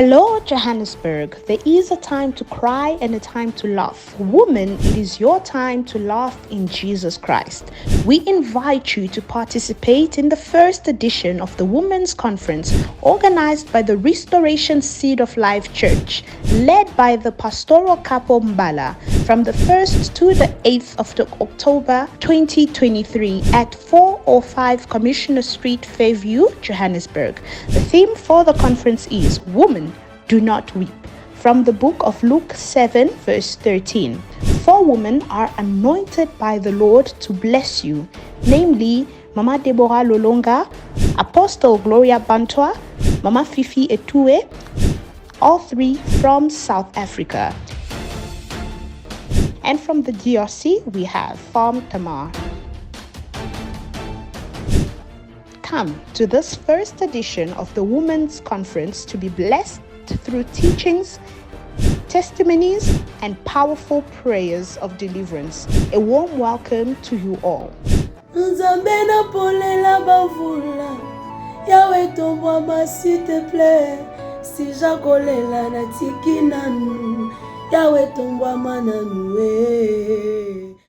Hello, Johannesburg. There is a time to cry and a time to laugh. Woman, it is your time to laugh in Jesus Christ. We invite you to participate in the first edition of the Women's Conference organized by the Restoration Seed of Life Church, led by the Pastoral Capo Mbala, from the 1st to the 8th of October 2023 at 405 Commissioner Street, Fairview, Johannesburg. The theme for the conference is Woman, do not weep. From the book of Luke 7 verse 13. 4 women are anointed by the Lord to bless you, namely Mama Deborah Lolonga, Apostle Gloria Bantwa, Mama Fifi Etue, all 3 from South Africa. And from the DRC, we have Farm Tamar. Come to this first edition of the Women's Conference to be blessed through teachings, testimonies, and powerful prayers of deliverance. A warm welcome to you all. Nzambe na polela bavula Yawe tombwama s'il te plaît Si jakolela na tiki nanu Yawe tombwama nanu